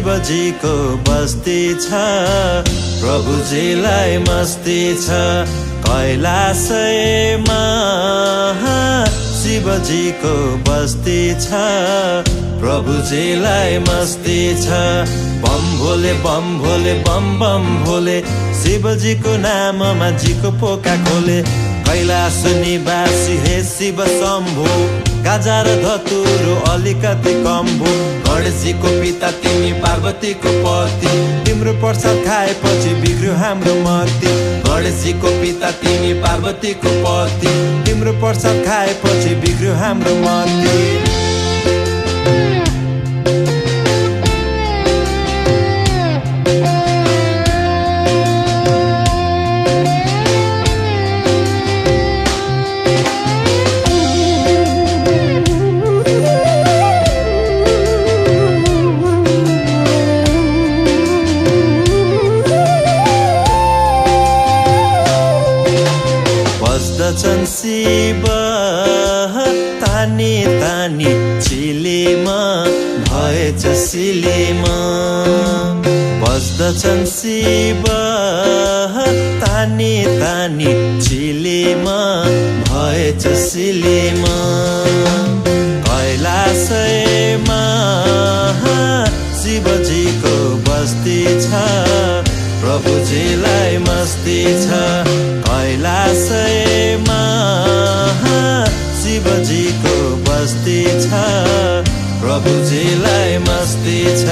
शिवजीको बस्ती छ, प्रभुजीलाई मस्ती छ। कैलाशमा शिवजीको बस्ती छ, प्रभुजीलाई मस्ती छ। Bomb Bhole bomb Bhole bomb bomb Bhole, शिवजीको नाममा जीको पोका खोले। कैलाश निवासी हे शिव शम्भो, गाजा र धतुरो अलिकति कम भो। गणेशजीको पिता तिमी पार्वतीको पति, तिम्रो प्रसाद खाएपछि बिग्रियो हाम्रो मती। गणेशजीको पिता तिमी पार्वतीको पति, तिम्रो प्रसाद खाएपछि बिग्रियो हाम्रो मती। बस्दछन् शिव तानी तानी चिलेमा, भएछ सिलेमा। बस्दछन् शिव तानी तानी चिलेमा, भएछ सिलेमा। कैलाशमा शिवजीको बस्ती छ, प्रभुजीलाई मस्ती छ। कैलाशमा शिवजीको बस्ती छ, प्रभुजीलाई मस्ती छ।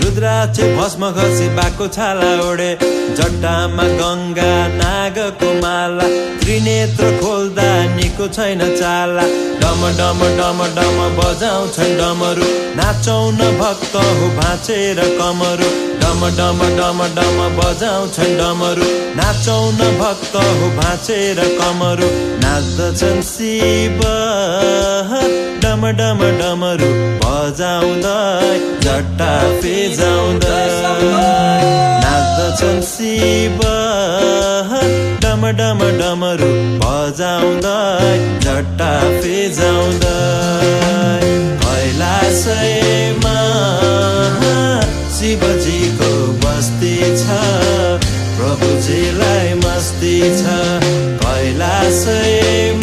रुद्राक्ष भस्म घसी बाको छाला ओढे, जट्टामा गङ्गा नागको माला। त्रिनेत्र खोल्दा निको छैन चाला, डम डम डम डम बजाउँछन् डमरू। नाचौँ न भक्त हो भाँचेर कमरू, डम डम डम डम बजाउँछन् डमरू। नाचौँ न भक्त हो भाँचेर कमरू। नाच्दछन् शिव डम डम डमरू बजाउँदै, जट्टा फिजाउँदै। नाच्दछन् शिव डम डम डमरू बजाउँदै, जट्टा फिजाउँदै। कैलाशमा शिवजीको बस्ती छ, प्रभुजीलाई मस्ती छ। कैलाशमा